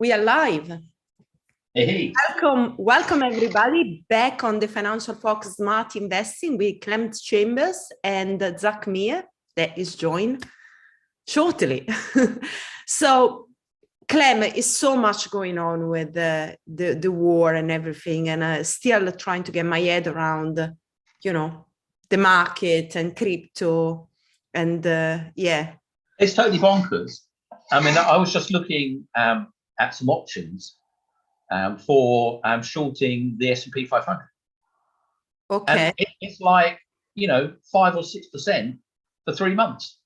We are live. Hey. Welcome everybody back on the Financial Focus Smart Investing with Clement Chambers and Zach Meir that is joined shortly. So Clem, is so much going on with the war and everything, and still trying to get my head around, the market and crypto and yeah. It's totally bonkers. I mean, I was just looking at some options for shorting the S&P 500. Okay. And it's like, 5 or 6% for 3 months,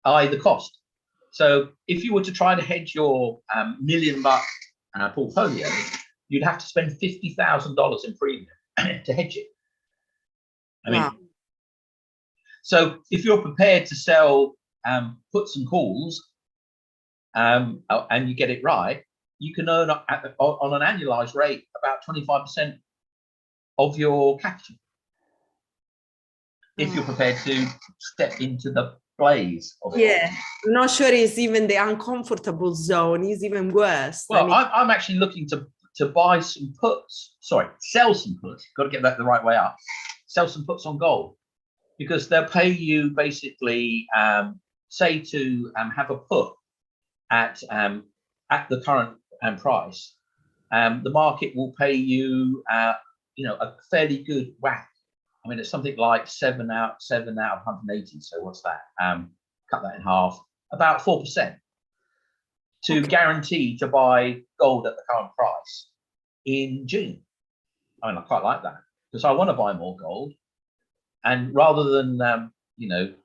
i.e. the cost. So if you were to try to hedge your $1 million portfolio, you'd have to spend $50,000 in premium to hedge it. I mean, so if you're prepared to sell puts and calls and you get it right, you can earn on an annualized rate about 25% of your capital. If you're prepared to step into the blaze of it. Yeah, I'm not sure it's even the uncomfortable zone, it's even worse. Well, I'm actually looking to buy some puts, sell some puts, got to get that the right way up, sell some puts on gold, because they'll pay you basically, say to have a put at the current price, the market will pay you, a fairly good whack. I mean, it's something like 7 out of 180. So what's that? Cut that in half, about 4% to guarantee to buy gold at the current price in June. I mean, I quite like that because I want to buy more gold, and rather than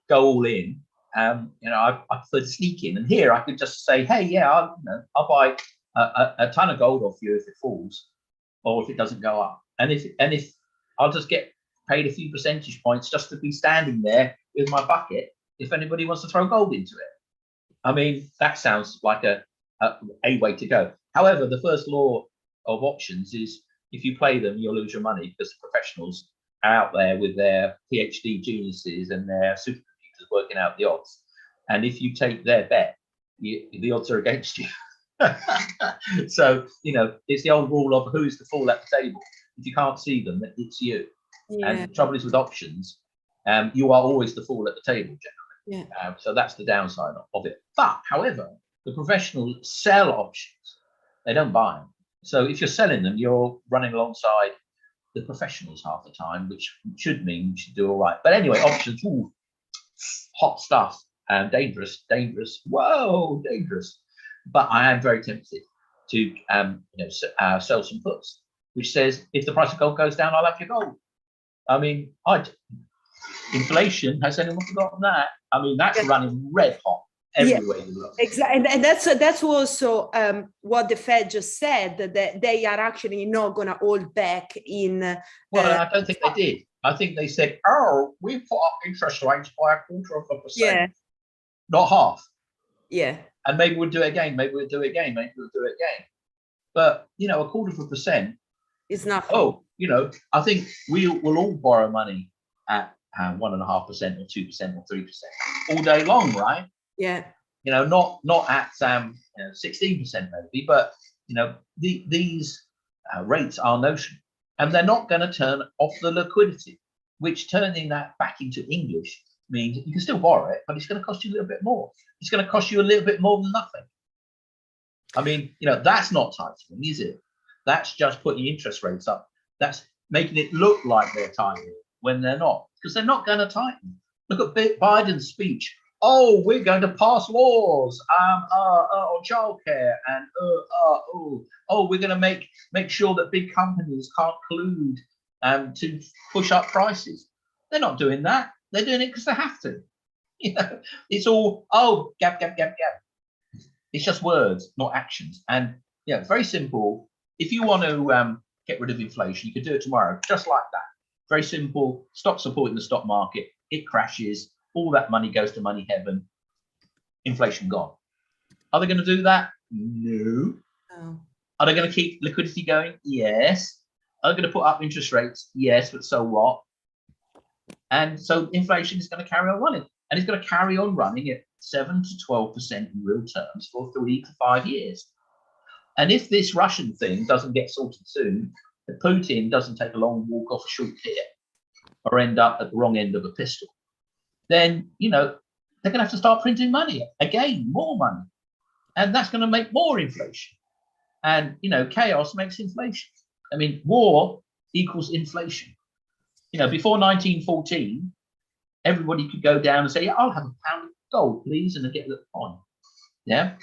go all in, I prefer to sneak in. And here I could just say, hey, yeah, I'll buy a ton of gold off you if it falls or if it doesn't go up, and if I'll just get paid a few percentage points just to be standing there with my bucket if anybody wants to throw gold into it. I mean, that sounds like a way to go. However, the first law of options is if you play them, you'll lose your money because the professionals are out there with their PhD geniuses and their supercomputers working out the odds. And if you take their bet, the odds are against you. So, it's the old rule of who's the fool at the table. If you can't see them, it's you. Yeah. And the trouble is with options, you are always the fool at the table generally. Yeah. So that's the downside of it. But however, the professionals sell options; they don't buy them. So if you're selling them, you're running alongside the professionals half the time, which should mean you should do all right. But anyway, options, hot stuff, dangerous. Whoa, dangerous. But I am very tempted to sell some puts, which says if the price of gold goes down, I'll have your gold. I mean, inflation, has anyone forgotten that? I mean, that's running red hot everywhere you look. Exactly, and that's also what the Fed just said, that they are actually not going to hold back in. Well, I don't think they did. I think they said, "Oh, we put up interest rates by 0.25%." Yeah. Not half. Yeah. And maybe we'll do it again. Maybe we'll do it again. But 0.25% is nothing. Oh, I think we will all borrow money at 1.5% or 2% or 3% all day long, right? Yeah. Not at 16% maybe, but these rates are notional, and they're not going to turn off the liquidity. Which, turning that back into English, means you can still borrow it, but it's going to cost you a little bit more. It's going to cost you a little bit more than nothing. I mean, that's not tightening, is it? That's just putting interest rates up. That's making it look like they're tightening when they're not, because they're not going to tighten. Look at Biden's speech. Oh, we're going to pass laws on childcare, and we're going to make sure that big companies can't collude to push up prices. They're not doing that. They're doing it because they have to. It's all gab. It's just words, not actions. And very simple. If you want to get rid of inflation, you can do it tomorrow, just like that. Very simple. Stop supporting the stock market. It crashes. All that money goes to money heaven. Inflation gone. Are they going to do that? No. Oh. Are they going to keep liquidity going? Yes. Are they going to put up interest rates? Yes, but so what? And so inflation is going to carry on running. And it's going to carry on running at 7 to 12% in real terms for 3 to 5 years. And if this Russian thing doesn't get sorted soon, if Putin doesn't take a long walk off a short cliff or end up at the wrong end of a pistol, then, you know, they're going to have to start printing money again, more money. And that's going to make more inflation. And, you know, chaos makes inflation. I mean, war equals inflation. You know, before 1914, everybody could go down and say, yeah, I'll have a pound of gold, please, and I get the coin. Yeah.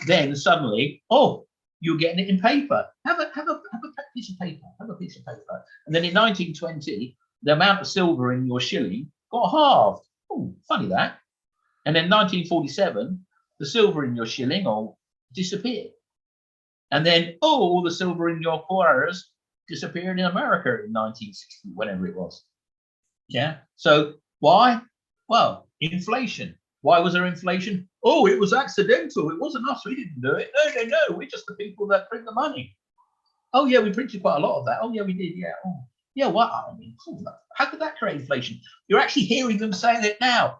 Then suddenly, oh, you're getting it in paper. Have a piece of paper. Have a piece of paper. And then in 1920, the amount of silver in your shilling got halved. Oh, funny that. And then 1947, the silver in your shilling all disappeared. And then, oh, all the silver in your quarters disappeared in America in 1960, whenever it was. Yeah. So why? Well, inflation. Why was there inflation? Oh, it was accidental. It wasn't us. We didn't do it. No. We're just the people that print the money. Oh, yeah, we printed quite a lot of that. Oh, yeah, we did. Yeah. Oh, yeah. What? I mean, how could that create inflation? You're actually hearing them saying it now.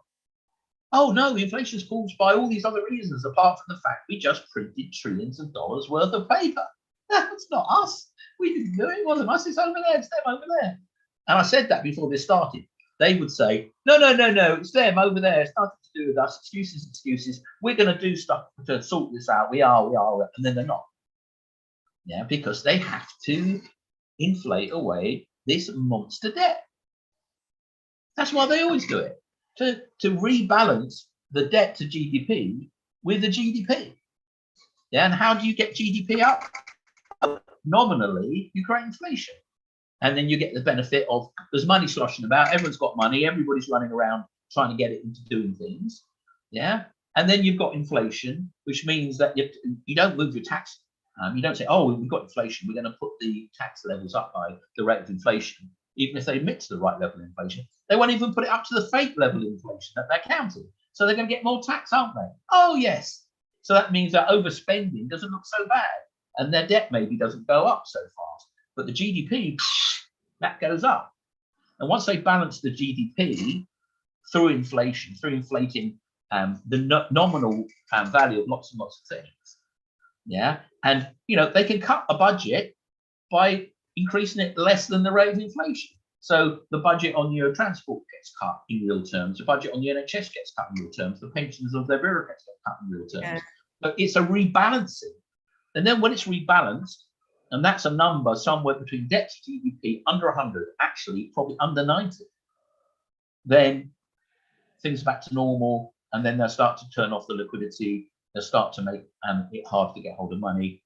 Oh, no, inflation is caused by all these other reasons, apart from the fact we just printed trillions of dollars worth of paper. That's not us. We didn't do it. It wasn't us. It's over there. It's them over there. And I said that before this started. They would say, no, it's them over there. It's nothing to do with us. Excuses. We're going to do stuff to sort this out. We are. And then they're not. Yeah, because they have to inflate away this monster debt. That's why they always do it. To rebalance the debt to GDP with the GDP. Yeah, and how do you get GDP up? Nominally, you create inflation. And then you get the benefit of there's money sloshing about, everyone's got money, everybody's running around trying to get it into doing things. Yeah. And then you've got inflation, which means that you don't move your tax. You don't say, oh, we've got inflation, we're going to put the tax levels up by the rate of inflation. Even if they admit to the right level of inflation, they won't even put it up to the fake level of inflation that they're counting. So they're going to get more tax, aren't they? Oh, yes. So that means that overspending doesn't look so bad. And their debt maybe doesn't go up so fast. But the GDP, that goes up. And once they balance the GDP through inflation, through inflating the nominal value of lots and lots of things, yeah, and, you know, they can cut a budget by increasing it less than the rate of inflation. So the budget on your transport gets cut in real terms, the budget on the NHS gets cut in real terms, the pensions of their bureaucrats get cut in real terms. Yeah. But it's a rebalancing. And then when it's rebalanced, and that's a number somewhere between debt to GDP under 100, actually probably under 90, then things are back to normal, and then they'll start to turn off the liquidity, they'll start to make it hard to get hold of money,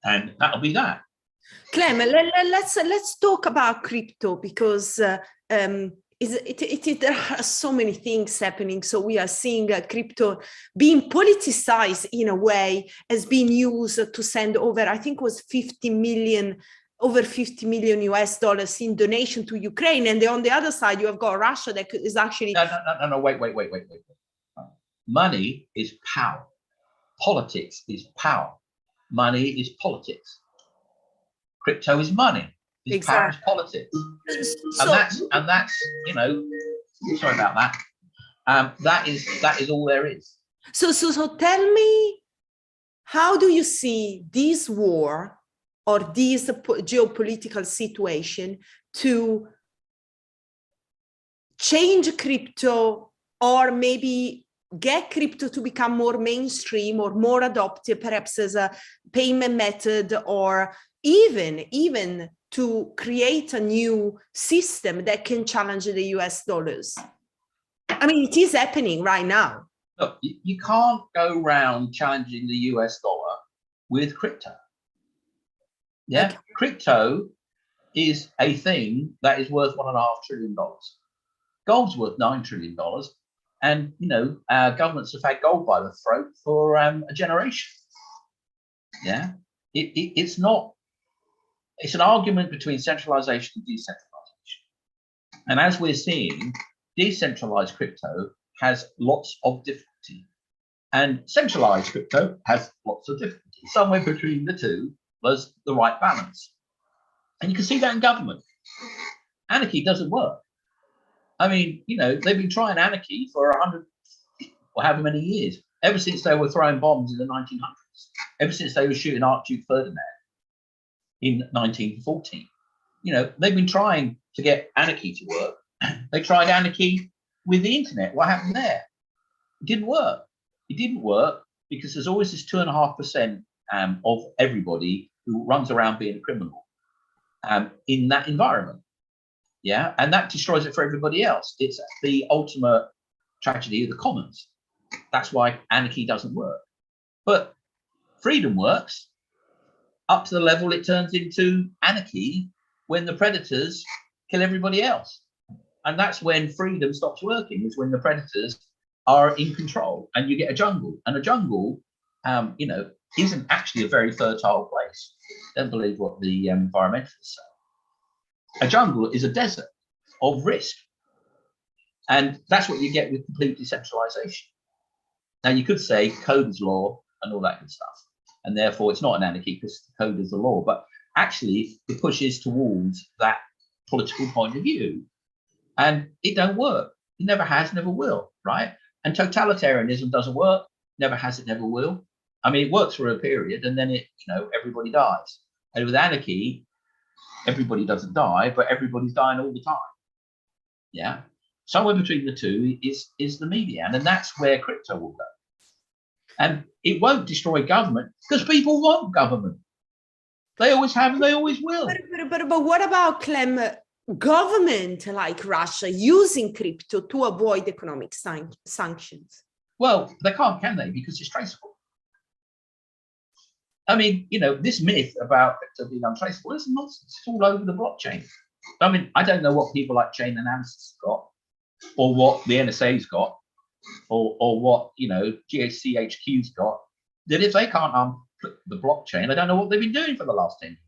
and that'll be that. Clem, let's talk about crypto, because there are so many things happening. So we are seeing crypto being politicized in a way, as being used to send over, I think it was over 50 million US dollars in donation to Ukraine. And on the other side, you have got Russia that is actually... No, wait. Money is power. Politics is power. Money is politics. Crypto is money. It's power is politics. And that's, you know, sorry about that. That is all there is. So tell me, how do you see this war or this geopolitical situation to change crypto, or maybe get crypto to become more mainstream or more adopted, perhaps as a payment method, or even to create a new system that can challenge the US dollars? I mean, it is happening right now. Look, you can't go around challenging the US dollar with crypto. Yeah, okay. Crypto is a thing that is worth $1.5 trillion. Gold's worth $9 trillion. And, you know, our governments have had gold by the throat for a generation. Yeah, it's not. It's an argument between centralization and decentralization. And as we're seeing, decentralized crypto has lots of difficulty, and centralized crypto has lots of difficulty. Somewhere between the two was the right balance. And you can see that in government. Anarchy doesn't work. I mean, you know, they've been trying anarchy for 100 or however many years, ever since they were throwing bombs in the 1900s. markets ever since they were shooting Archduke Ferdinand in 1914. You know, they've been trying to get anarchy to work. They tried anarchy with the internet. What happened there? It didn't work. It didn't work because there's always this 2.5% of everybody who runs around being a criminal in that environment. Yeah, and that destroys it for everybody else. It's the ultimate tragedy of the commons. That's why anarchy doesn't work. But freedom works up to the level it turns into anarchy when the predators kill everybody else. And that's when freedom stops working, is when the predators are in control and you get a jungle. And a jungle, you know, isn't actually a very fertile place. Don't believe what the environmentalists say. A jungle is a desert of risk. And that's what you get with complete decentralization. Now, you could say code is law and all that good stuff. And therefore, it's not an anarchy because the code is the law. But actually, it pushes towards that political point of view. And it don't work. It never has, never will, right? And totalitarianism doesn't work. Never has, it never will. I mean, it works for a period and then it, you know, everybody dies. And with anarchy, everybody doesn't die, but everybody's dying all the time. Yeah. Somewhere between the two is the median, and that's where crypto will go. And it won't destroy government because people want government. They always have and they always will. But what about, Clem, government like Russia using crypto to avoid economic sanctions? Well, they can't, can they? Because it's traceable. I mean, you know, this myth about crypto being untraceable is nonsense. It's all over the blockchain. I mean, I don't know what people like Chain Analysis got, or what the NSA's got, or what, you know, GHCHQ's got. That if they can't unflip the blockchain, I don't know what they've been doing for the last 10 years.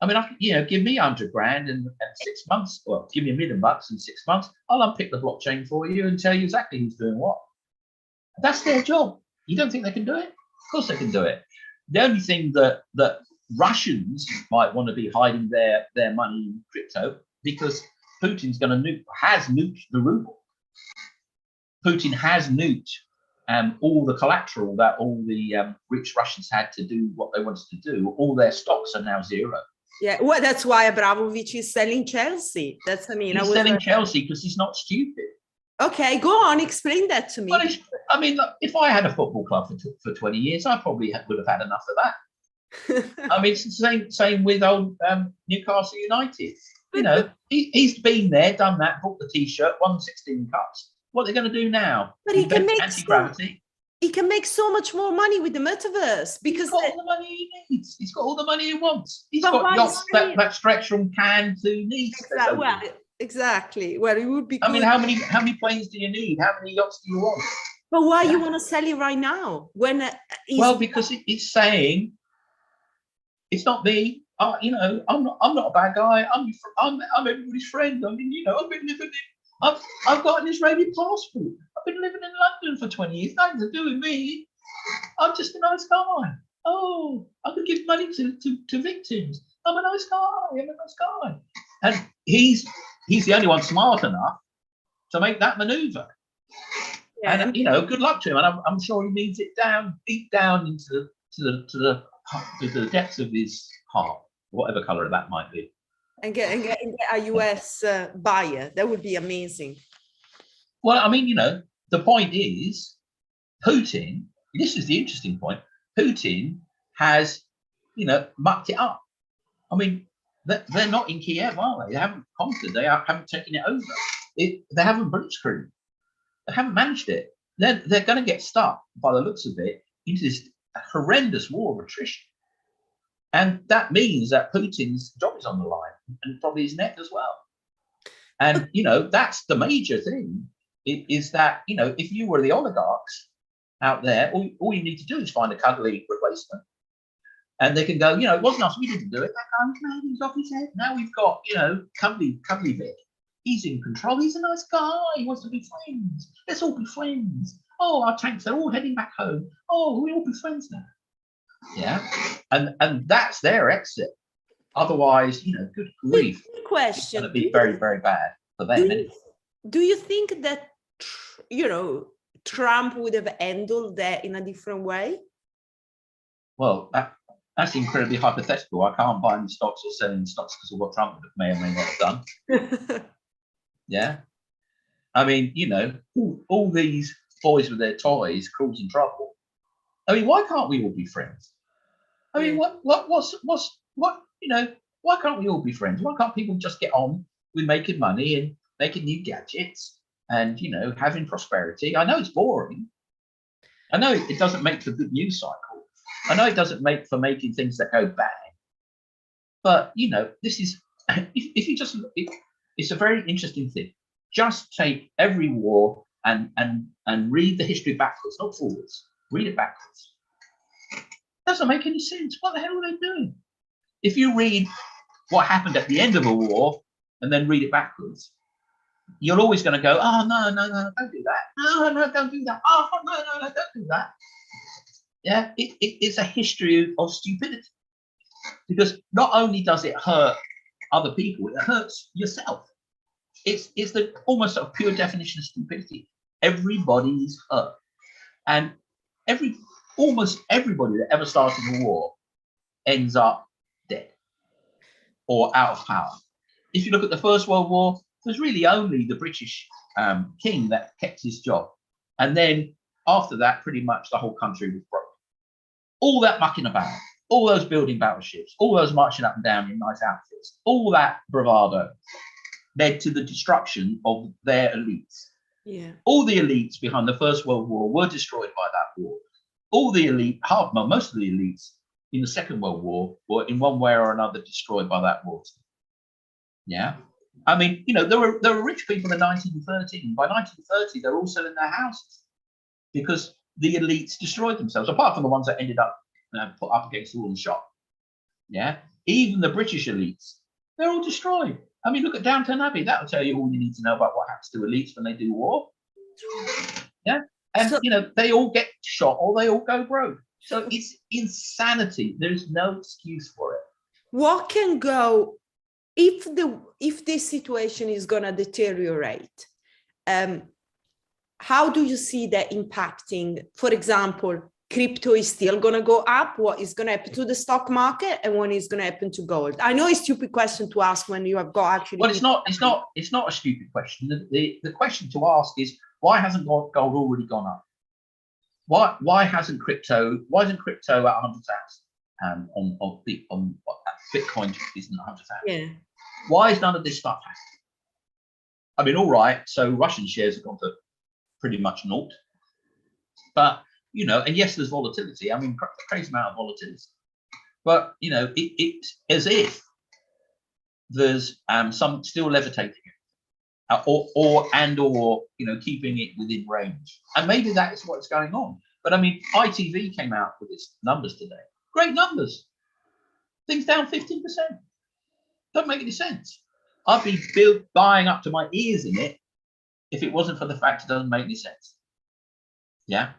I mean, you know, give me 100 grand and 6 months, or give me $1 million in 6 months, I'll unpick the blockchain for you and tell you exactly who's doing what. That's their job. You don't think they can do it? Of course they can do it. The only thing that Russians might want to be hiding their money in crypto, because Putin's going to has nuked the ruble. Putin has nuked all the collateral that all the rich Russians had to do what they wanted to do. All their stocks are now zero. Yeah, well, that's why Abramovich is selling Chelsea. That's, I mean, he's selling Chelsea because he's not stupid. Okay, go on, explain that to me. Well, I mean, if I had a football club for 20 years, I probably would have had enough of that. I mean, it's the same with old Newcastle United. You know, he's been there, done that, bought the T-shirt, won 16 cups. What are they going to do now? But he can make anti-gravity. He can make so much more money with the metaverse because he's got all the money he needs. He's got all the money he wants. He's got yachts that stretch from Cannes to Nice. Exactly. Well, exactly. Well, it would be. I mean, how many planes do you need? How many yachts do you want? But why you want to sell it right now? When well, because it's saying it's not me. You know, I'm not a bad guy. I'm everybody's friend. I mean, you know, I've been living in. I've got an Israeli passport. I've been living in London for 20 years. Nothing to do with me. I'm just a nice guy. Oh, I could give money to victims. I'm a nice guy. I'm a nice guy. And he's the only one smart enough to make that maneuver. Yeah. And you know, good luck to him. And I'm sure he needs it deep down into the depths of his heart, whatever color that might be. And get a US buyer. That would be amazing. Well, I mean, you know, the point is, Putin, this is the interesting point, Putin has, you know, mucked it up. I mean, they're not in Kiev, are they? They haven't conquered, they haven't taken it over. They haven't blitzkrieg. They haven't managed it. They're going to get stuck, by the looks of it, into this horrendous war of attrition. And that means that Putin's job is on the line, and probably his neck as well. And, you know, that's the major thing, is that, you know, if you were the oligarchs out there, all you need to do is find a cuddly replacement. And they can go, you know, it wasn't us, we didn't do it. That guy was mad, he was off his head. Now we've got, you know, cuddly Vic. He's in control, he's a nice guy, he wants to be friends. Let's all be friends. Oh, our tanks are all heading back home. Oh, we'll all be friends now. Yeah, and that's their exit. Otherwise, you know, good grief. Question. It's going to be very, very bad for them. Do you think that, you know, Trump would have handled that in a different way? Well, that's incredibly hypothetical. I can't buy any stocks or sell any stocks because of what Trump may or may not have done. Yeah. I mean, you know, all these boys with their toys causing trouble. I mean, why can't we all be friends? I mean, what, you know, why can't we all be friends? Why can't people just get on with making money and making new gadgets and, you know, having prosperity? I know it's boring. I know it doesn't make for good news cycle. I know it doesn't make for making things that go bad. But, you know, this is, if you just, it's a very interesting thing. Just take every war and read the history backwards, not forwards. Read it backwards. Doesn't make any sense. What the hell are they doing? If you read what happened at the end of a war and then read it backwards, you're always going to go, oh, no, don't do that. No, don't do that. Oh, no, don't do that. Yeah, it's a history of stupidity. Because not only does it hurt other people, it hurts yourself. It's the almost a pure definition of stupidity. Everybody's hurt. And almost everybody that ever started a war ends up dead or out of power. If you look at the First World War, there's really only the British king that kept his job. And then after that, pretty much the whole country was broke. All that mucking about, all those building battleships, all those marching up and down in nice outfits, all that bravado led to the destruction of their elites. Yeah. All the elites behind the First World War were destroyed by that war. All the elite, most of the elites in the Second World War were in one way or another destroyed by that war. Yeah. I mean, you know, there were rich people in 1913. By 1930, they're all selling their houses because the elites destroyed themselves, apart from the ones that ended up put up against the wall and shot. Yeah. Even the British elites, they're all destroyed. I mean, look at Downton Abbey. That'll tell you all you need to know about what happens to elites when they do war. Yeah. And, you know, they all get shot or they all go broke. So it's insanity. There's no excuse for it. What can go if this situation is going to deteriorate? How do you see that impacting? For example, crypto is still going to go up. What is going to happen to the stock market, and what is going to happen to gold? I know it's a stupid question to ask when you have got actually. Well, it's not a stupid question. The question to ask is, why hasn't gold already gone up? Why isn't crypto at 100,000? On Bitcoin isn't 100,000. Yeah. Why is none of this stuff happening? I mean, all right. So Russian shares have gone to pretty much naught, but you know, and yes, there's volatility. I mean, crazy amount of volatility, but you know, it's as if there's some still levitating it, or you know, keeping it within range, and maybe that is what's going on. But I mean, ITV came out with its numbers today. Great numbers. Things down 15%. Doesn't make any sense. I'd be buying up to my ears in it if it wasn't for the fact it doesn't make any sense. Yeah.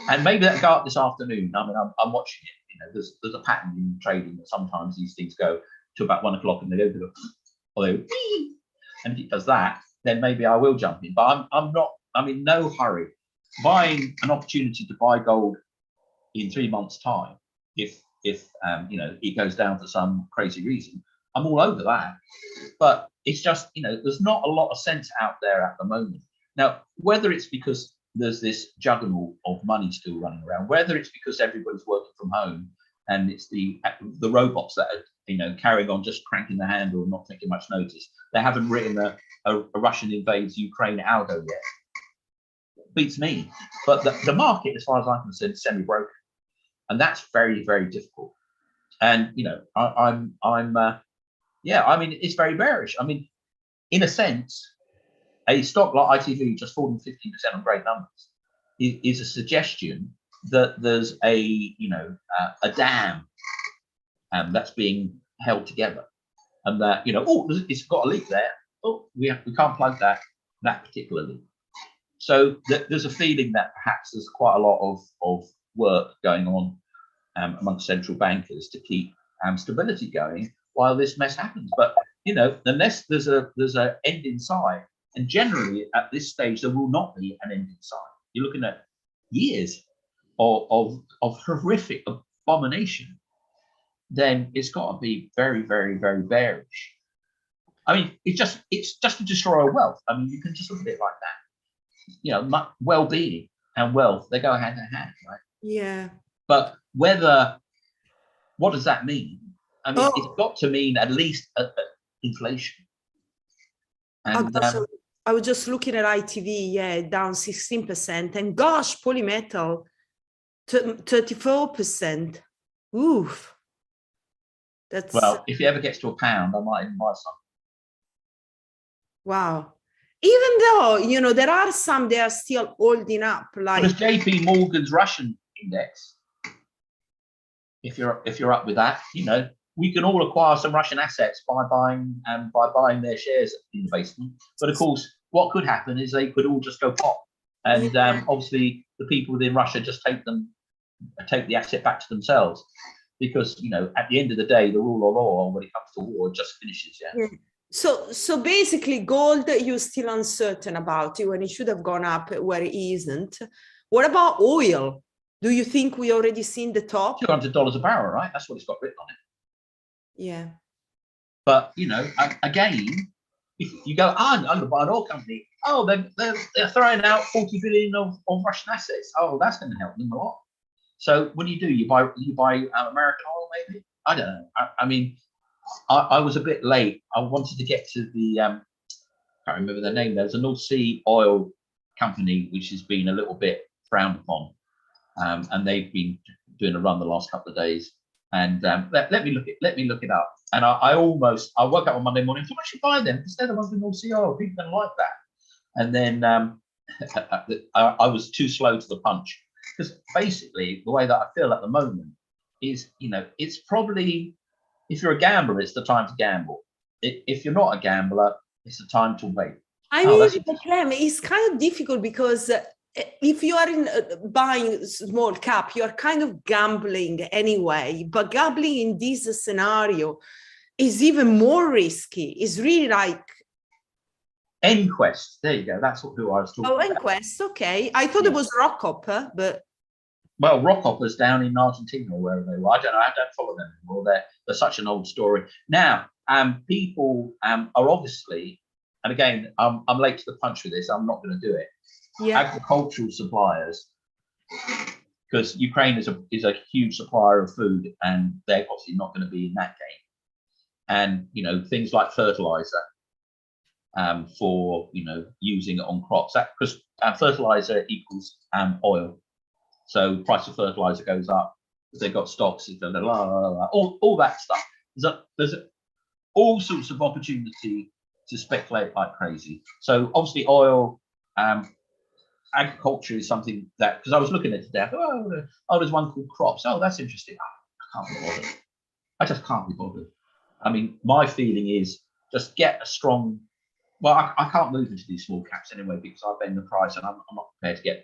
And maybe that'll go up this afternoon. I mean, I'm watching it. You know, there's a pattern in trading that sometimes these things go to about 1 o'clock and they go, or they go, and if it does that, then maybe I will jump in. But I'm in no hurry. Buying an opportunity to buy gold in 3 months' time, if you know, it goes down for some crazy reason, I'm all over that. But it's just, you know, there's not a lot of sense out there at the moment. Now, whether it's because there's this juggernaut of money still running around, whether it's because everybody's working from home and it's the robots that are, you know, carrying on just cranking the handle and not taking much notice. They haven't written a Russian invades Ukraine algo yet. Beats me. But the market, as far as I'm concerned, is semi-broken, and that's very, very difficult. And you know, yeah, I mean, it's very bearish. I mean, in a sense, a stock like ITV just falling 15% on great numbers is a suggestion that there's a dam that's being held together, and that, you know, oh, it's got a leak there. Oh, we can't plug that particular leak. So there's a feeling that perhaps there's quite a lot of work going on amongst central bankers to keep stability going while this mess happens. But you know, unless there's a end in sight, and generally at this stage there will not be an end in sight. you're looking at years of horrific abomination, then it's got to be very, very, very bearish. I mean, it's just to destroy wealth. I mean, you can just look at it like that. You know, well-being and wealth, they go hand in hand, right? Yeah. But what does that mean? I mean, it's got to mean at least inflation. And I was just looking at ITV, yeah, down 16%. And gosh, Polymetal, 34%. Oof. That's, well, if it ever gets to £1, I might even buy some. Wow. Even though, you know, there are some they are still holding up, like there's JP Morgan's Russian index. If you're up with that, you know, we can all acquire some Russian assets by buying their shares in the basement. But of course, what could happen is they could all just go pop, and obviously the people within Russia just take the asset back to themselves, because you know at the end of the day, the rule of law when it comes to war just finishes. Yeah. So basically, gold you're still uncertain about it when it should have gone up where it isn't. What about oil? Do you think we already seen the top? $200 a barrel, right? That's what it's got written on it. Yeah. But you know, again, if you go, I'm going to buy an oil company. Oh, they're throwing out 40 billion of Russian assets. Oh, that's going to help them a lot. So what do? You buy American oil, maybe? I don't know. I mean, I was a bit late. I wanted to get to the I can't remember their name. There's a North Sea oil company which has been a little bit frowned upon, and they've been doing a run the last couple of days. And let me look it up. And I woke up on Monday morning. So I should buy them because they're the ones with North Sea oil. People don't like that. And then I was too slow to the punch, because basically the way that I feel at the moment is, you know, it's probably, if you're a gambler, it's the time to gamble. If you're not a gambler, it's the time to wait. I mean, Clem, it's kind of difficult because if you are in buying small cap, you are kind of gambling anyway. But gambling in this scenario is even more risky. It's really like EnQuest. There you go. That's who I was talking about. Oh, EnQuest. Okay, I thought it was Rockhopper, but well, Rockhopper's down in Argentina or wherever they were. I don't know. I don't follow them anymore. They're such an old story. Now, people are obviously, and again, I'm late to the punch with this. I'm not going to do it. Yeah. Agricultural suppliers, because Ukraine is a huge supplier of food, and they're obviously not going to be in that game. And you know, things like fertilizer, for you know using it on crops, because fertilizer equals oil. So price of fertilizer goes up. If they've got stocks, all that stuff. There's all sorts of opportunity to speculate like crazy. So obviously oil, agriculture is something that, because I was looking at it today, I thought, oh, there's one called crops. Oh, that's interesting. I can't be bothered. I just can't be bothered. I mean, my feeling is just get a strong, well, I can't move into these small caps anyway because I bend the price, and I'm not prepared to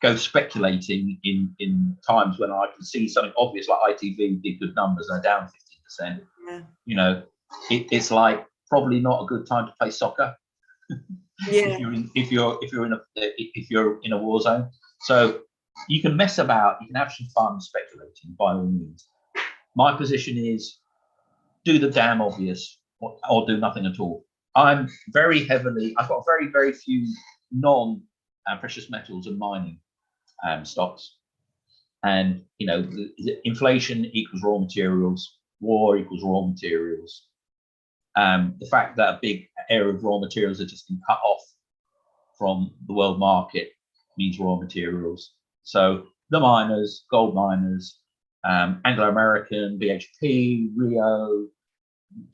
go speculating in times when I can see something obvious like ITV did good numbers, they're down 15%. Yeah. You know, it's like probably not a good time to play soccer. Yeah. if you're in a war zone. So you can mess about, you can have some fun speculating by all means. My position is do the damn obvious or do nothing at all. I've got very, very few non-precious metals and mining stocks. And, you know, inflation equals raw materials, war equals raw materials. The fact that a big area of raw materials are just been cut off from the world market means raw materials. So the miners, gold miners, Anglo American, BHP, Rio,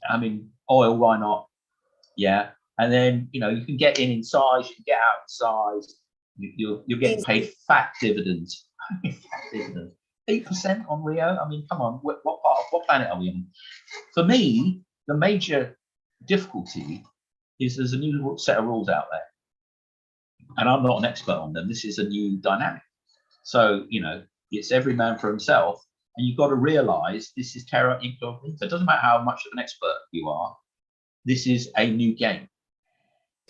I mean, oil, why not? Yeah. And then, you know, you can get in size, you can get out in size, you're getting paid fat dividends. 8% on Rio. I mean, come on, what planet are we on? For me, the major difficulty is there's a new set of rules out there, and I'm not an expert on them. This is a new dynamic. So, you know, it's every man for himself, and you've got to realize this is terra incognita. It doesn't matter how much of an expert you are. This is a new game,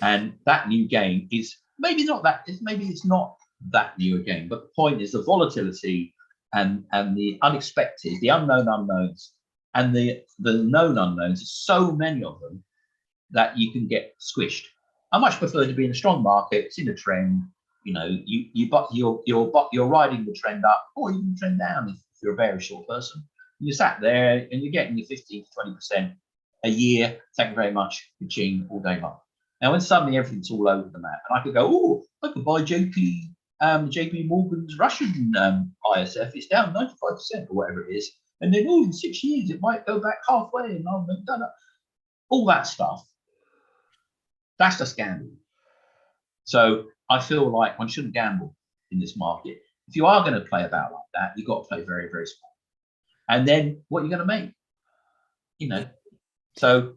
and that new game is maybe it's not that new again. But the point is the volatility and the unexpected, the unknown unknowns, and the known unknowns. There's so many of them that you can get squished. I much prefer to be in a strong market. It's in a trend. You know, you're riding the trend up, or even trend down if you're a very short person. You sat there and you're getting your 15 to 20% a year. Thank you very much, ka-ching, all day long. Now, when suddenly everything's all over the map, and I could go, oh, I could buy JP Morgan's Russian ISF. It's down 95% or whatever it is, and then in 6 years it might go back halfway, and I've done it. All that stuff. That's just gambling. So I feel like one shouldn't gamble in this market. If you are going to play about like that, you've got to play very, very small. And then what you're going to make, you know. So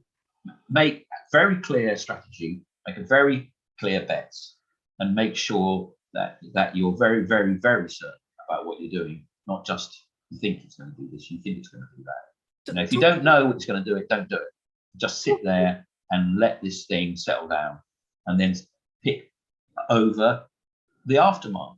make a very clear strategy, make a very clear bets, and make sure that you're very, very, very certain about what you're doing, not just you think it's going to do this, you think it's going to do that. You know, if you don't know it's going to do it, don't do it. Just sit there and let this thing settle down, and then pick over the aftermath.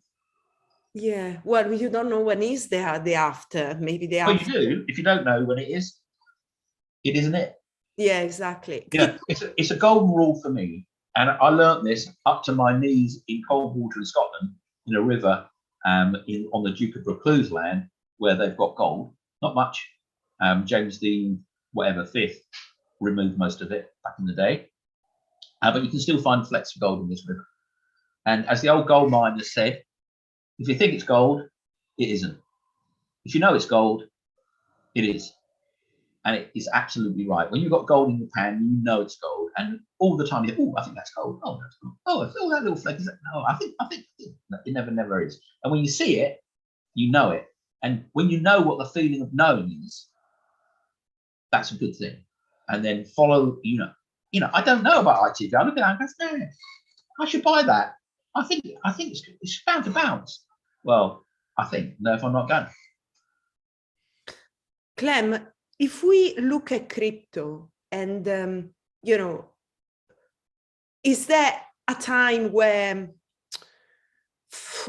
Yeah, well, you don't know when is the after. Maybe the Well, after. you do. If you don't know when it isn't it. Yeah, exactly. Yeah, it's a golden rule for me, and I learnt this up to my knees in cold water in Scotland, in a river, on the Duke of Buccleuch's land, where they've got gold. Not much. James the fifth removed most of it back in the day, but you can still find flecks of gold in this river. And as the old gold miners said, if you think it's gold, it isn't. If you know it's gold, it is. And it is absolutely right. When you've got gold in your pan, you know it's gold. And all the time you think, oh, I think that's gold. Oh, that's gold. Oh, I feel that little fleck. Is that? No, I think. No, it never is. And when you see it, you know it. And when you know what the feeling of knowing is, that's a good thing. And then follow, you know, I don't know about ITV. I look at that and go, I should buy that. I think it's bound to bounce. Well, I think, no, if I'm not going. Clem, if we look at crypto and, you know, is there a time where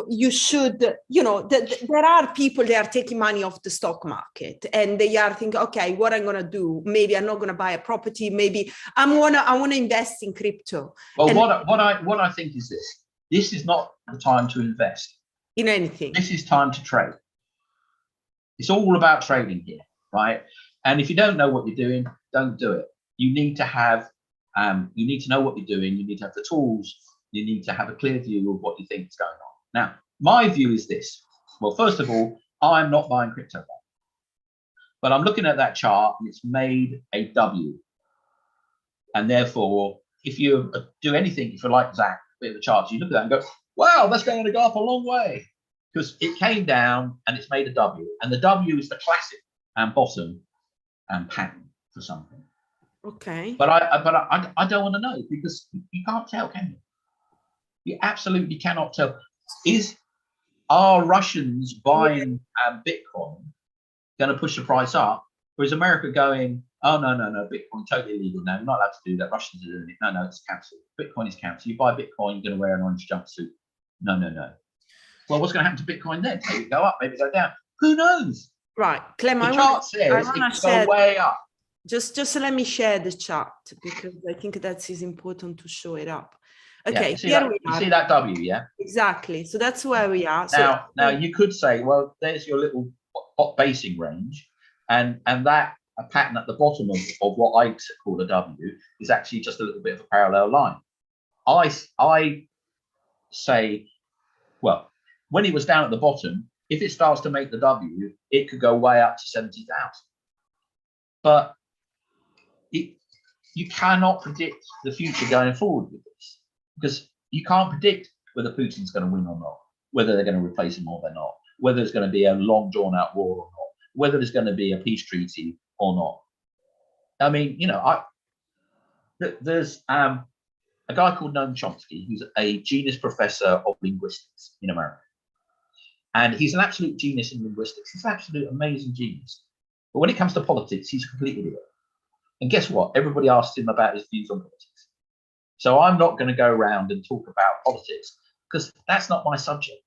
you should, you know, there are people that are taking money off the stock market and they are thinking, okay, what I'm going to do? Maybe I'm not going to buy a property. Maybe I want to invest in crypto. Well, and what I think is this. This is not the time to invest in anything. This is time to trade. It's all about trading here, right? And if you don't know what you're doing, don't do it. You need to have, you need to know what you're doing. You need to have the tools. You need to have a clear view of what you think is going on. Now, my view is this. Well, first of all, I'm not buying crypto, but I'm looking at that chart and it's made a W. And therefore, if you do anything, if you like Zach, bit of the charts, you look at that and go, wow, that's going to go up a long way, because it came down and it's made a W, and the W is the classic bottom pattern for something. Okay. But I don't want to know, because you can't tell, can you? You absolutely cannot tell. Are Russians buying Bitcoin going to push the price up, or is America going, oh no, Bitcoin totally illegal now, we're not allowed to do that, Russians are doing it, no, it's cancelled, Bitcoin is cancelled, you buy Bitcoin, you're going to wear an orange jumpsuit, no. Well, what's going to happen to Bitcoin then? Maybe go up, maybe go down, who knows? Right, Clem, the chart says it's go way up. Just let me share the chart, because I think that is important to show it up. Okay, yeah, you see that W, yeah? Exactly, so that's where we are. Now you could say, well, there's your little hot basing range, and that a pattern at the bottom of what I call a W is actually just a little bit of a parallel line. I say, well, when it was down at the bottom, if it starts to make the W, it could go way up to 70,000. But you cannot predict the future going forward with this, because you can't predict whether Putin's going to win or not, whether they're going to replace him or they're not, whether there's going to be a long drawn out war or not, whether there's going to be a peace treaty or not. I mean, you know, there's a guy called Noam Chomsky, who's a genius professor of linguistics in America. And he's an absolute genius in linguistics. He's an absolute amazing genius. But when it comes to politics, he's a complete idiot. And guess what? Everybody asks him about his views on politics. So I'm not going to go around and talk about politics, because that's not my subject.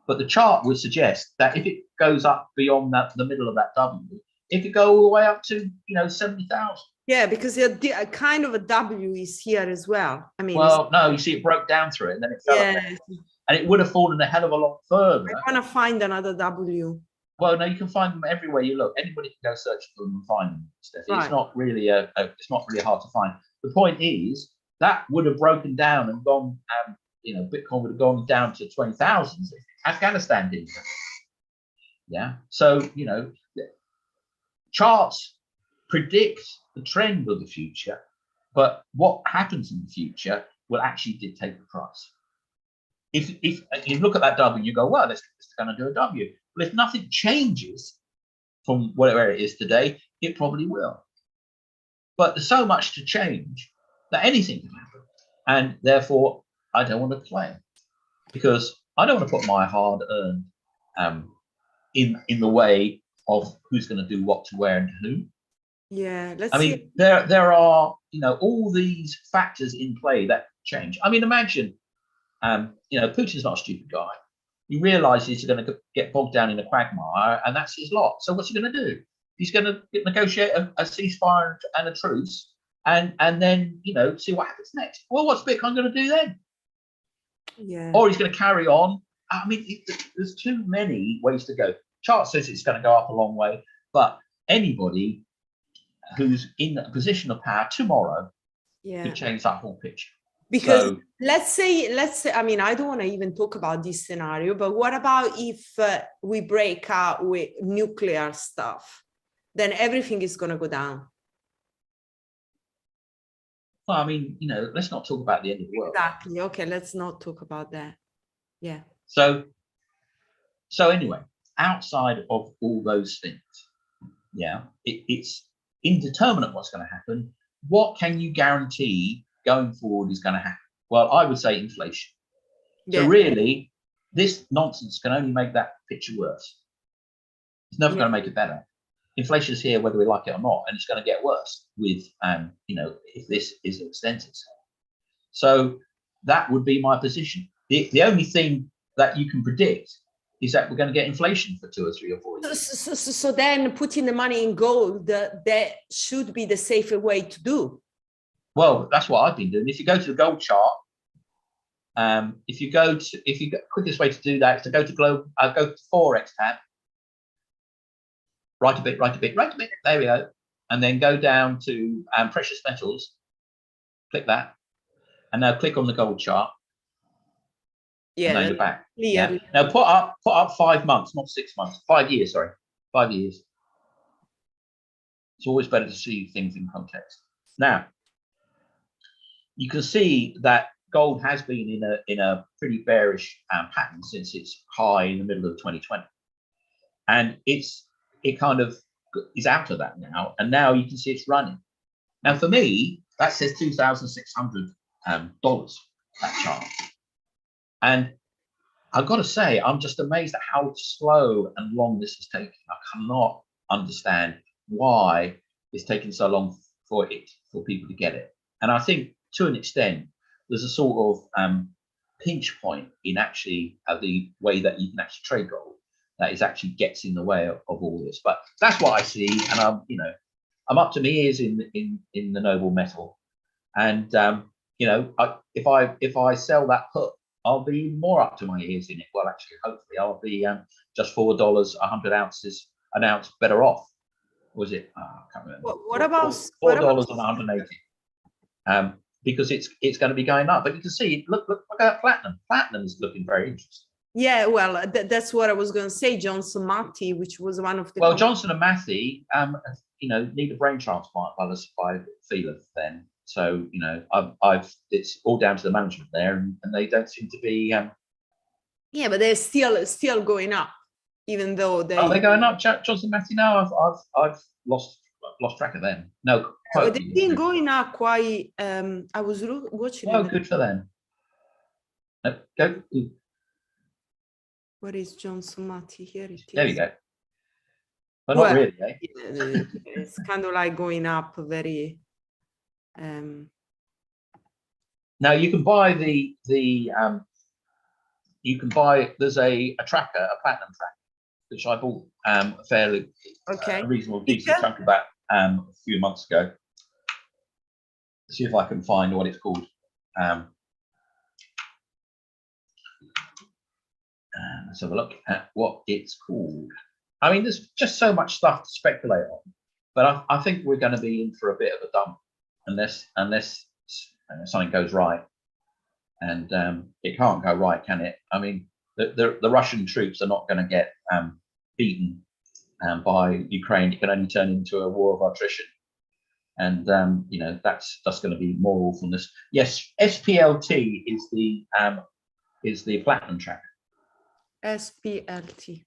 But the chart would suggest that if it goes up beyond the middle of that W, it could go all the way up to 70,000. Yeah, because a kind of a W is here as well. I mean, well, no, you see, it broke down through it, and then it fell yeah, and it would have fallen a hell of a lot further. I want to find another W. Well, no, you can find them everywhere you look. Anybody can go search for them and find them, Steffi. Right. It's not really it's not really hard to find. The point is that would have broken down and gone, Bitcoin would have gone down to 20,000 if Afghanistan didn't. Yeah. So, charts predict the trend of the future, but what happens in the future will actually dictate the price. If you look at that W, you go, well, it's going to do a W. Well, if nothing changes from whatever it is today, it probably will. But there's so much to change that anything can happen. And therefore, I don't want to play because I don't want to put my hard-earned in the way of who's going to do what to where and to whom. Yeah, I mean, there are all these factors in play that change. I mean, imagine Putin's not a stupid guy. He realizes he's going to get bogged down in a quagmire, and that's his lot. So what's he going to do? He's going to negotiate a ceasefire and a truce, and then see what happens next. Well, what's Bitcoin going to do then? Yeah. Or he's going to carry on. I mean, there's too many ways to go. Chart says it's going to go up a long way, but anybody who's in a position of power tomorrow could change that whole picture. Because let's say, I mean, I don't want to even talk about this scenario, but what about if we break out with nuclear stuff? Then everything is going to go down. Well, I mean, let's not talk about the end of the world. Exactly. Okay, let's not talk about that. Yeah. So anyway, outside of all those things, it's indeterminate what's going to happen. What can you guarantee going forward is going to happen? Well, I would say inflation. So really, this nonsense can only make that picture worse. It's never going to make it better. Inflation is here whether we like it or not, and it's going to get worse with if this is extended. So that would be my position. The only thing that you can predict is that we're going to get inflation for 2 or 3 or 4 years. So then putting the money in gold, that should be the safer way to do. Well, that's what I've been doing. If you go to the gold chart, quickest way to do that is to go to go to Forex tab, right a bit. There we go, and then go down to precious metals. Click that, and now click on the gold chart. Yeah, and then go back. Yeah. Now put up 5 months, not 6 months. 5 years, sorry, 5 years. It's always better to see things in context. Now, you can see that gold has been in a pretty bearish pattern since its high in the middle of 2020, and it kind of is out of that now, and now you can see it's running. Now, for me, that says $2,600 that chart, and I've got to say, I'm just amazed at how slow and long this is taking. I cannot understand why it's taking so long for people to get it, and I think, to an extent, there's a sort of pinch point in actually the way that you can actually trade gold that is actually gets in the way of all this. But that's what I see, and I'm up to my ears in the noble metal, and if I sell that put, I'll be more up to my ears in it. Well, actually, hopefully, I'll be just $4, 100 ounces an ounce better off. Was it? I can't remember. What about $4 on 180? Because it's going to be going up. But you can see, look at platinum. Platinum is looking very interesting. Yeah, well, that's what I was going to say. Johnson Matthey, which was one of the. Well, Johnson and Matthey, need a brain transplant by Feeler then. So it's all down to the management there, and they don't seem to be. Yeah, but they're still going up, even though they. Are they going up, Johnson Matthey? No, I've lost track of them. No. They've been going up quite. I was watching. Oh, good for them. Go. Where is Johnson Matthey? Here it is. There you go. But not really, eh? It's kind of like going up very. Now you can buy the you can buy. There's a tracker, a platinum tracker, which I bought a fairly a reasonable decent chunk of that a few months ago. See if I can find what it's called. Let's have a look at what it's called. I mean, there's just so much stuff to speculate on, but I think we're going to be in for a bit of a dump unless something goes right, and it can't go right, can it? I mean, the Russian troops are not going to get beaten by Ukraine. It can only turn into a war of attrition, and you know, that's going to be more awfulness. Yes, SPLT is the platinum tracker. SPLT.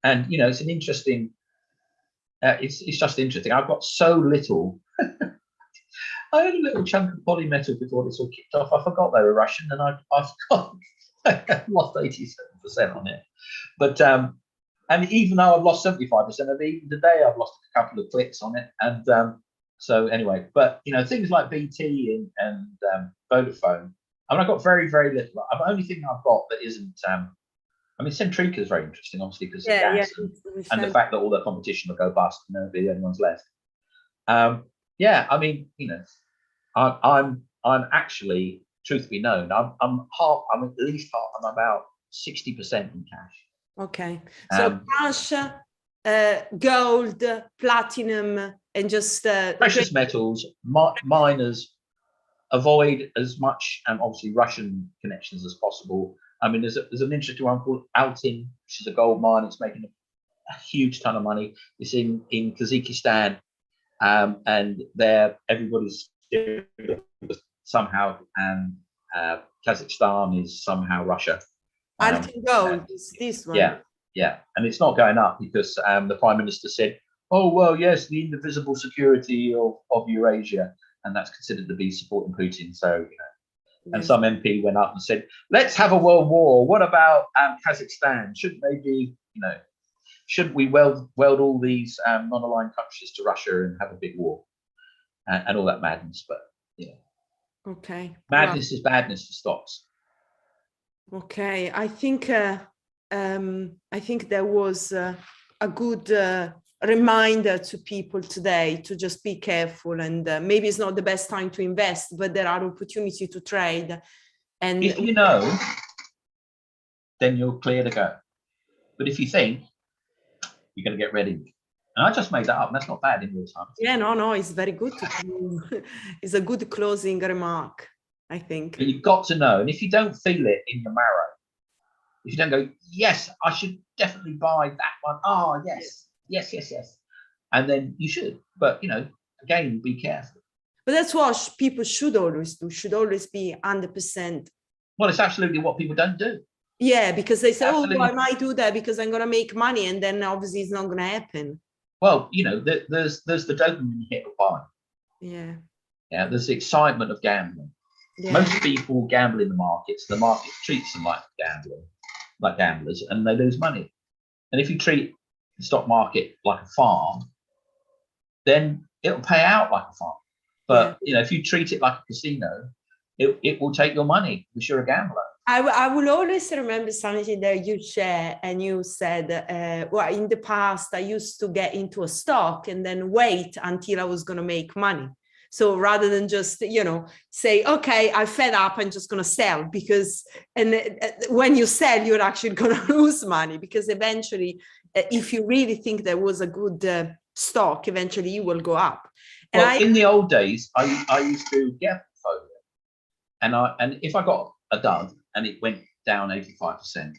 And you know, it's an interesting. It's just interesting. I've got so little. I had a little chunk of polymetal before this all kicked off. I forgot they were Russian, and I've got lost 87% on it. But and even though I've lost 75% of it, even today I've lost a couple of clicks on it. And so anyway, but you know, things like BT and Vodafone. I mean, I've got very, very little. The only thing I've got that isn't. I mean, Centrica is very interesting, obviously, because of gas and the fact that all their competition will go bust and there'll be anyone's left. Yeah, I mean, you know, I'm actually, truth be known, I'm at least half. I'm about 60% in cash. Okay, so cash, gold, platinum, and just precious metals, miners. Avoid as much, obviously, Russian connections as possible. I mean, there's an interesting one called Altin, which is a gold mine. It's making a huge ton of money. It's in Kazakhstan, and there everybody's somehow, and Kazakhstan is somehow Russia. Altin gold is this one. Yeah, and it's not going up because the Prime Minister said, "Oh well, yes, the indivisible security of Eurasia." And that's considered to be supporting Putin. So, you know, and some MP went up and said, "Let's have a world war. What about Kazakhstan? Shouldn't they be, you know, shouldn't we weld all these non-aligned countries to Russia and have a big war and all that madness?" But yeah, madness is badness for stocks. Okay, I think there was a good reminder to people today to just be careful, and maybe it's not the best time to invest, but there are opportunities to trade. And if you know, then you're clear to go. But if you think, you're going to get ready. And I just made that up. That's not bad in real time. Yeah, no, it's very good. It's a good closing remark, I think. But you've got to know, and if you don't feel it in your marrow, if you don't go, yes, I should definitely buy that one. Oh, yes. And then you should, but you know, again, be careful. But that's what people should always do, should always be 100%. Well, it's absolutely what people don't do. Yeah, because they say, absolutely. Oh, I might do that because I'm going to make money, and then obviously it's not going to happen. Well, you know, there's the dopamine hit of buying. Yeah. Yeah, there's the excitement of gambling. Yeah. Most people gamble in the markets treats them like gambling, like gamblers, and they lose money. And if you treat the stock market like a farm, then it'll pay out like a farm. But you know, if you treat it like a casino, it will take your money because you're a gambler. I will always remember something that you shared, and you said, well, in the past I used to get into a stock and then wait until I was going to make money. So rather than just, you know, say, okay, I'm fed up, I'm just going to sell, because, and when you sell, you're actually going to lose money, because eventually, if you really think there was a good stock, eventually you will go up. And well, in the old days, I used to get a portfolio, and if I got a dud and it went down 85%,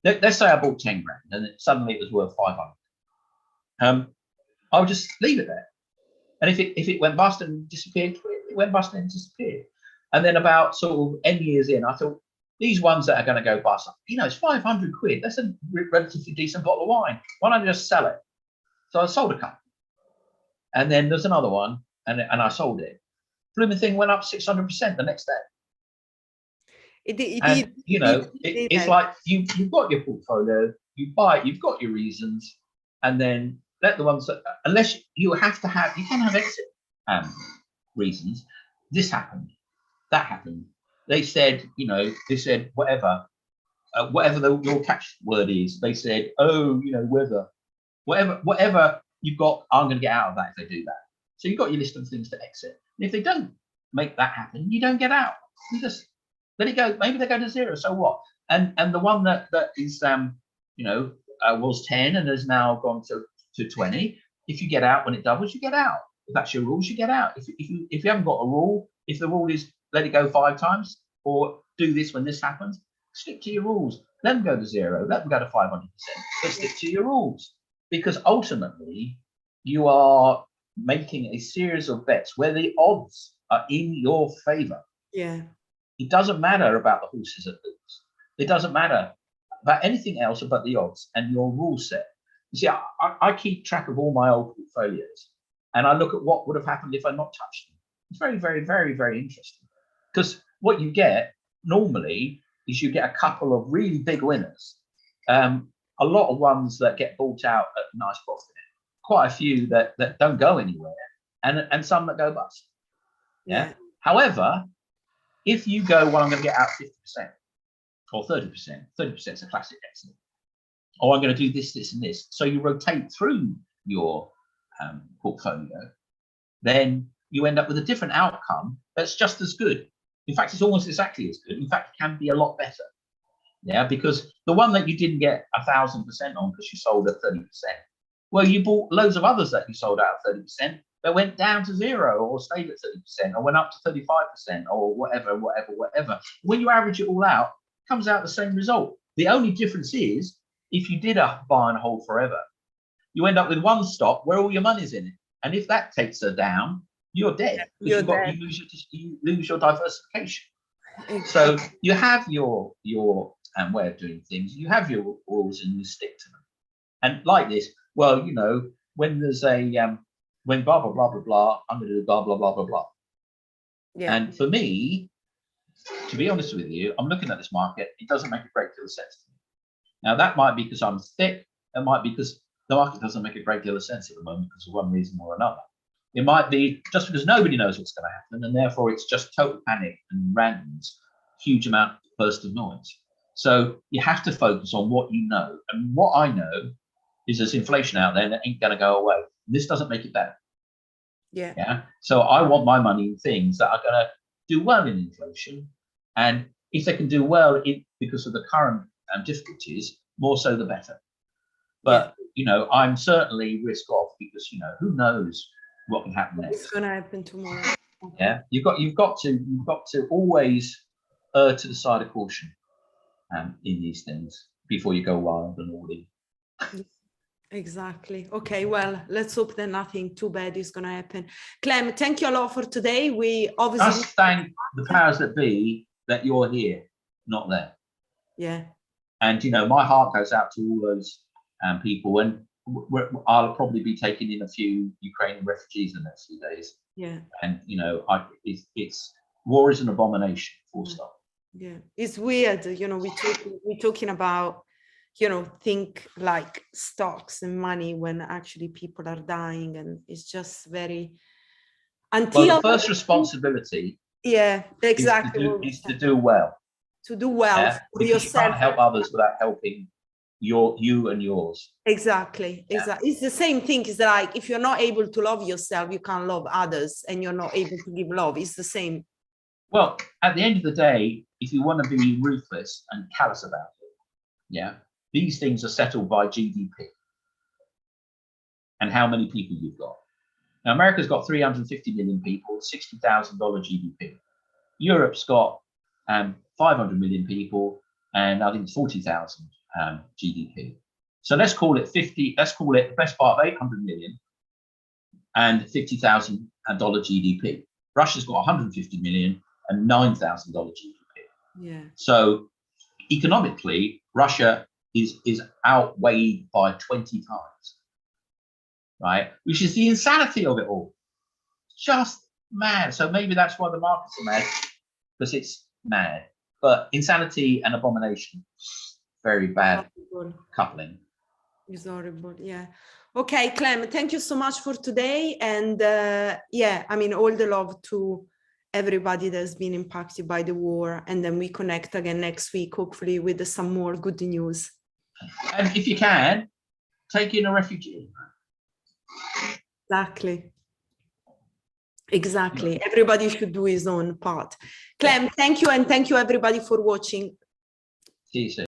let's say I bought 10 grand and suddenly it was worth 500. I would just leave it there. And if it went bust and disappeared, it went bust and disappeared. And then about sort of N years in, I thought, these ones that are going to go bust, you know, it's 500 quid. That's a relatively decent bottle of wine. Why don't I just sell it? So I sold a couple. And then there's another one, and I sold it. Blooming thing went up 600% the next day. It's like you've got your portfolio, you buy it, you've got your reasons, and then let the ones that, unless you can have exit reasons. This happened, that happened. they said, you know, they said whatever your catchword is. They said, oh, you know, whatever you've got, I'm going to get out of that if they do that. So you've got your list of things to exit. And if they don't make that happen, you don't get out. You just let it go. Maybe they go to zero. So what? And the one that is you know, was 10 and has now gone to 20. If you get out when it doubles, you get out. If that's your rules, you get out. If you haven't got a rule, if the rule is let it go 5 times or do this when this happens, stick to your rules. Let them go to zero. Let them go to 500%. But stick to your rules, because ultimately you are making a series of bets where the odds are in your favor. Yeah. It doesn't matter about the horses that lose. It doesn't matter about anything else but the odds and your rule set. You see, I keep track of all my old portfolios, and I look at what would have happened if I'd not touched them. It's very, very, very, very interesting, because what you get normally is you get a couple of really big winners, a lot of ones that get bought out at a nice profit, quite a few that don't go anywhere, and some that go bust. Yeah. However, if you go, well, I'm going to get out 50% or 30%. 30% is a classic exit. Or I'm going to do this, this, and this. So you rotate through your portfolio, then you end up with a different outcome that's just as good. In fact, it's almost exactly as good. In fact, it can be a lot better. Yeah, because the one that you didn't get 1,000% on because you sold at 30%, well, you bought loads of others that you sold out at 30% that went down to zero or stayed at 30% or went up to 35% or whatever. When you average it all out, it comes out the same result. The only difference is if you did a buy and hold forever, you end up with one stock where all your money's in it. And if that takes her down, you're dead. You lose your diversification. Exactly. So you have your way of doing things. You have your rules and you stick to them. And like this, well, you know, when there's a when blah blah blah blah blah, I'm going to do blah blah blah blah blah. Yeah. And for me, to be honest with you, I'm looking at this market. It doesn't make a great deal of sense to me. Now that might be because I'm thick. It might be because the market doesn't make a great deal of sense at the moment because of one reason or another. It might be just because nobody knows what's going to happen, and therefore it's just total panic and randoms, huge amount of burst of noise. So you have to focus on what you know, and what I know is there's inflation out there and it ain't going to go away. This doesn't make it better. Yeah. Yeah. So I want my money in things that are going to do well in inflation, and if they can do well because of the current difficulties, more so the better. But you know, I'm certainly risk off because you know who knows what can happen next. It's going to happen tomorrow. Yeah, you've got to always err to the side of caution in these things before you go wild and all in. Exactly. Okay, well, let's hope that nothing too bad is going to happen. Clem, thank you a lot for today. We obviously just thank the powers that be that you're here, not there. Yeah. And you know, my heart goes out to all those people, and I'll probably be taking in a few Ukrainian refugees in the next few days. Yeah. And you know, it's war is an abomination. Full stop. Yeah, it's weird. You know, we're talking about, you know, think like stocks and money when actually people are dying, and it's just very. Well, the first responsibility. Yeah, exactly. Is to do well. To do well for yourself. You can't help others without helping you and yours. Exactly. It's the same thing. It's like if you're not able to love yourself, you can't love others, and you're not able to give love. It's the same. Well, at the end of the day, if you want to be ruthless and callous about it, these things are settled by GDP and how many people you've got. Now, America's got 350 million people, $60,000 GDP. Europe's got 500 million people, and I think it's 40,000 GDP. So let's call it 50. Let's call it the best part of 800 million and $50,000 GDP. Russia's got 150 million and $9,000 GDP. Yeah. So economically, Russia is outweighed by 20 times, right? Which is the insanity of it all. Just mad. So maybe that's why the markets are mad, because it's mad. But insanity and abomination, very bad coupling. It's horrible. Yeah. Okay, Clem, thank you so much for today. And I mean, all the love to everybody that's been impacted by the war, and then we connect again next week, hopefully with some more good news. And if you can, take in a refugee. Exactly. Everybody should do his own part. Clem, thank you, and thank you everybody for watching. See you soon.